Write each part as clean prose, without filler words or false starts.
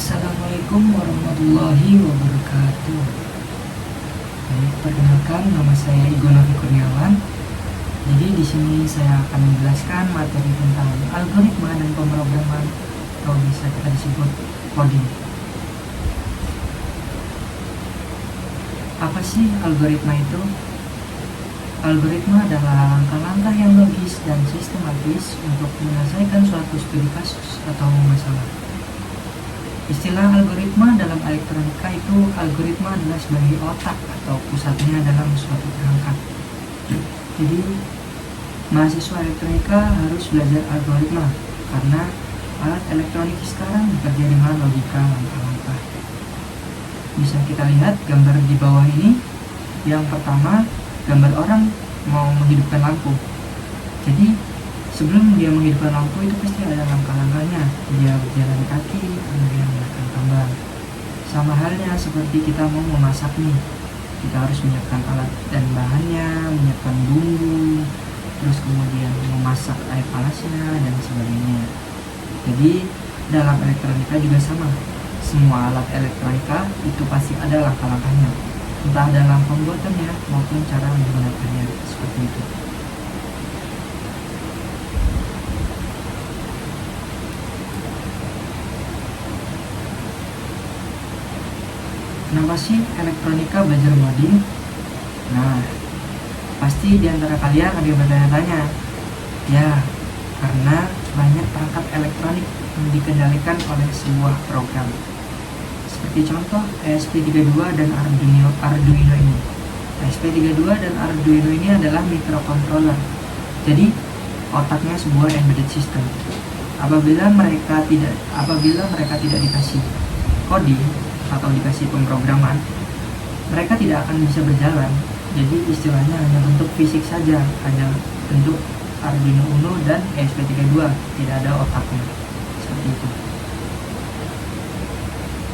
Assalamualaikum warahmatullahi wabarakatuh. Baik, perkenalkan nama saya Igo Novi Kurniawan. Jadi di sini saya akan menjelaskan materi tentang algoritma dan pemrograman atau bisa kita disebut coding. Apa sih algoritma itu? Algoritma adalah langkah-langkah yang logis dan sistematis untuk menyelesaikan suatu studi kasus atau masalah. Istilah algoritma dalam elektronika itu algoritma adalah sebagai otak atau pusatnya dalam suatu perangkat. Jadi mahasiswa elektronika harus belajar algoritma karena alat elektronik sekarang bekerja dengan logika langkah-langkah. Bisa kita lihat gambar di bawah ini. Yang pertama, gambar orang mau menghidupkan lampu. Jadi sebelum dia menghidupkan lampu itu pasti ada langkah-langkahnya. Dia berjalan kaki, kemudian menggunakan tambang. Sama halnya seperti kita mau memasak nih. Kita harus menyiapkan alat dan bahannya, menyiapkan bumbu, terus kemudian memasak air panasnya dan sebagainya. Jadi dalam elektronika juga sama. Semua alat elektronika itu pasti ada langkah-langkahnya, entah dalam pembuatannya maupun cara menggunakannya, seperti itu. Kenapa sih elektronika belajar coding? Nah, pasti di antara kalian ada yang bertanya-tanya. Ya, karena banyak perangkat elektronik yang dikendalikan oleh sebuah program. Seperti contoh ESP32 dan Arduino ini. ESP32 dan Arduino ini adalah microcontroller. Jadi, otaknya sebuah embedded system. Apabila mereka tidak dikasih coding atau dikasih pemrograman, mereka tidak akan bisa berjalan. Jadi istilahnya hanya bentuk fisik saja, hanya bentuk Arduino Uno dan ESP32, tidak ada otaknya, seperti itu.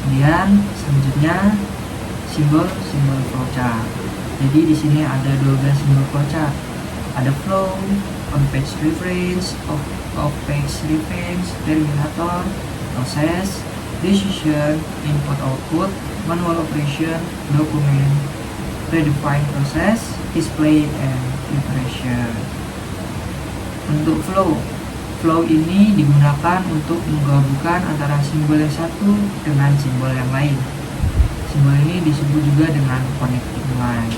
Kemudian selanjutnya simbol flowchart. Jadi di sini ada 12 simbol flowchart. Ada flow, on-page reference, off-page reference, terminator, proses, decision, input-output, manual operation, document, predefined process, display, and iteration. Untuk flow ini digunakan untuk menggabungkan antara simbol yang satu dengan simbol yang lain. Simbol ini disebut juga dengan connecting line.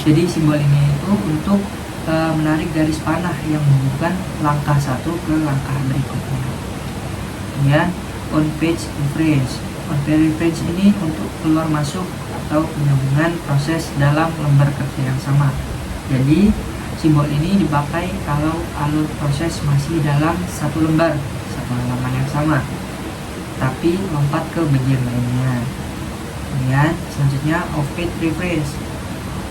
Jadi simbol ini itu untuk menarik garis panah yang menghubungkan langkah satu ke langkah berikutnya. Kemudian on page reference. On page reference ini untuk keluar masuk atau penyambungan proses dalam lembar kerja yang sama. Jadi simbol ini dipakai kalau alur proses masih dalam satu lembar, satu halaman yang sama, tapi lompat ke bagian lainnya. Kemudian selanjutnya off page reference.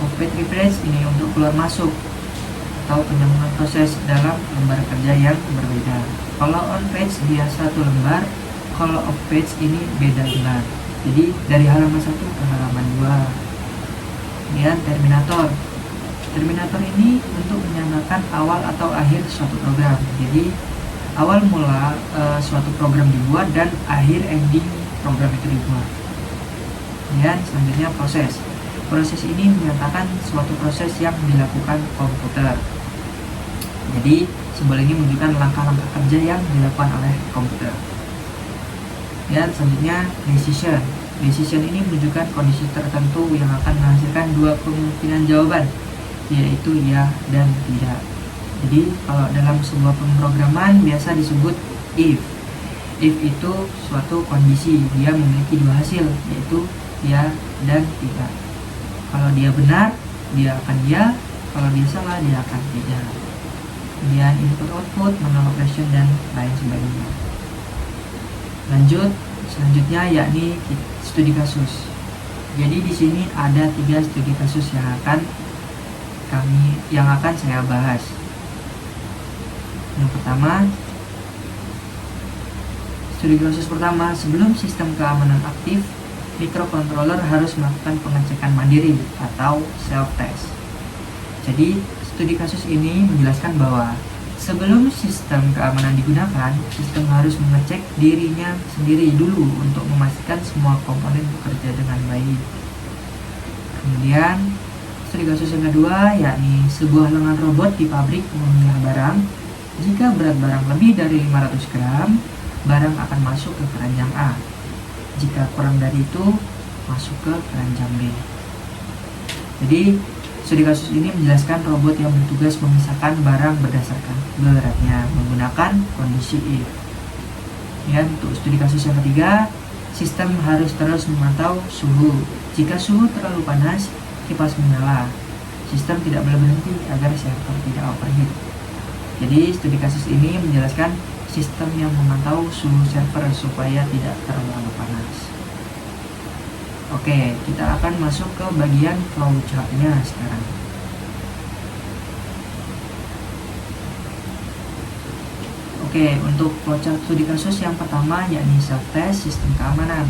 Off page reference ini untuk keluar masuk atau penyambungan proses dalam lembar kerja yang berbeda. Kalau on page dia satu lembar, kalau off page ini beda lembar. Jadi dari halaman 1 ke halaman 2. Kemudian terminator. Terminator ini untuk menyamakan awal atau akhir suatu program. Jadi awal mula suatu program dibuat dan akhir ending program itu dibuat. Kemudian selanjutnya proses. Proses ini menyatakan suatu proses yang dilakukan komputer. Jadi simbol ini menunjukkan langkah-langkah kerja yang dilakukan oleh komputer. Dan selanjutnya decision. Decision ini menunjukkan kondisi tertentu yang akan menghasilkan dua kemungkinan jawaban, yaitu ya dan tidak. Jadi kalau dalam sebuah pemrograman biasa disebut if. If itu suatu kondisi, dia memiliki dua hasil, yaitu ya dan tidak. Kalau dia benar, dia akan ya. Kalau dia salah, dia akan tidak. Kemudian input output, manual operation, dan lain sebagainya. Lanjut, selanjutnya yakni studi kasus. Jadi di sini ada 3 studi kasus yang akan saya bahas. Yang pertama, studi kasus pertama, sebelum sistem keamanan aktif, microcontroller harus melakukan pengecekan mandiri atau self-test. Jadi studi kasus ini menjelaskan bahwa Sebelum sistem keamanan digunakan, sistem harus mengecek dirinya sendiri dulu untuk memastikan semua komponen bekerja dengan baik. Kemudian, studi kasus yang kedua, yakni sebuah lengan robot di pabrik memilah barang. Jika berat barang lebih dari 500 gram, barang akan masuk ke keranjang A. Jika kurang dari itu, masuk ke keranjang B. Jadi, studi kasus ini menjelaskan robot yang bertugas memisahkan barang berdasarkan beratnya menggunakan kondisi if. Ya, untuk studi kasus yang ketiga, sistem harus terus memantau suhu. Jika suhu terlalu panas, kipas menyala. Sistem tidak boleh berhenti agar server tidak overheat. Jadi, studi kasus ini menjelaskan sistem yang memantau suhu server supaya tidak terlalu panas. Oke, kita akan masuk ke bagian flowchart-nya sekarang. Oke, untuk flowchart studi kasus yang pertama yakni self-test sistem keamanan.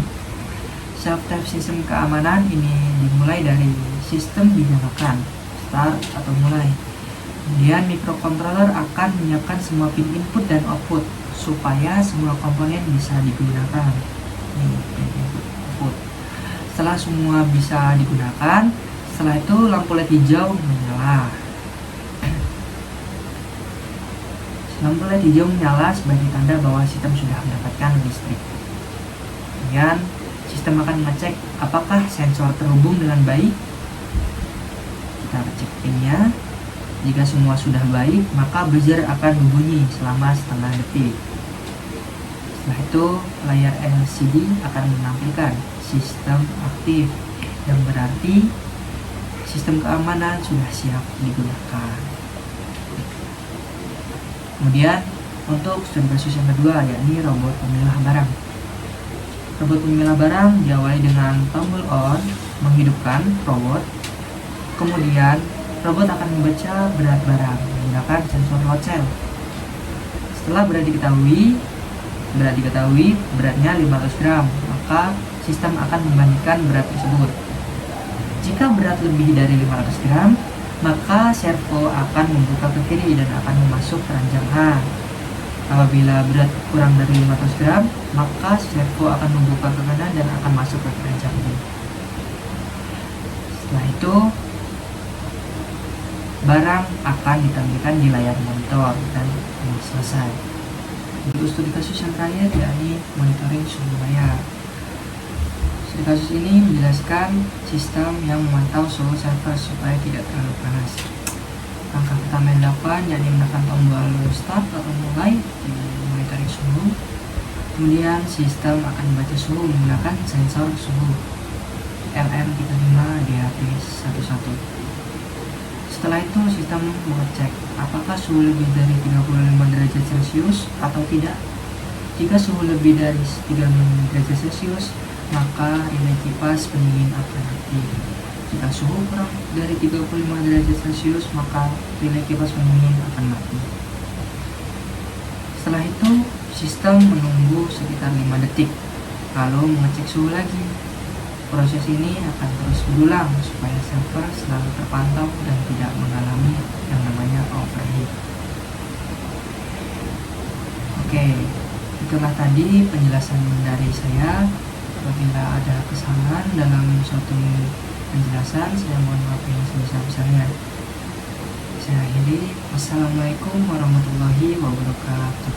Self-test sistem keamanan ini dimulai dari sistem dinyalakan, start atau mulai. Kemudian microcontroller akan menyiapkan semua pin input dan output supaya semua komponen bisa digunakan. Ini pin input output. Setelah semua bisa digunakan, setelah itu lampu LED hijau menyala. Lampu LED hijau menyala sebagai tanda bahwa sistem sudah mendapatkan listrik. Kemudian sistem akan mengecek apakah sensor terhubung dengan baik. Kita cek pinnya. Jika semua sudah baik, maka buzzer akan berbunyi selama setengah detik. Setelah itu, layar LCD akan menampilkan sistem aktif, yang berarti sistem keamanan sudah siap digunakan. Kemudian, untuk studi kasus yang kedua, yakni robot pemilah barang. Robot pemilah barang diawali dengan tombol on, menghidupkan robot. Kemudian, robot akan membaca berat barang menggunakan sensor load cell. Setelah berat diketahui beratnya 500 gram, maka sistem akan membandingkan berat tersebut. Jika berat lebih dari 500 gram, maka servo akan membuka ke kiri dan akan masuk keranjang A. Apabila berat kurang dari 500 gram, maka servo akan membuka ke kanan dan akan masuk ke keranjang B. Setelah itu, barang akan ditampilkan di layar monitor dan selesai. Untuk studi kasus yang terakhir yakni monitoring suhu layar. Studi kasus ini menjelaskan sistem yang memantau suhu server supaya tidak terlalu panas. Langkah pertama yang dilakukan yakni menekan tombol start atau mulai di monitoring suhu. Kemudian sistem akan membaca suhu menggunakan sensor suhu LM35 DHT11. Setelah itu sistem mengecek apakah suhu lebih dari 35 derajat Celcius atau tidak. Jika suhu lebih dari 35 derajat Celcius, maka relay kipas pendingin akan aktif. Jika suhu kurang dari 35 derajat Celcius, maka relay kipas pendingin akan mati. Setelah itu, sistem menunggu sekitar 5 detik, lalu mengecek suhu lagi. Proses ini akan terus berulang supaya server selalu terpantau dan tidak mengalami yang namanya overheat. Oke, itulah tadi penjelasan dari saya. Apabila ada kesalahan dalam suatu penjelasan, saya mohon maaf yang sebesar-besarnya. Saya akhiri. Wassalamualaikum warahmatullahi wabarakatuh.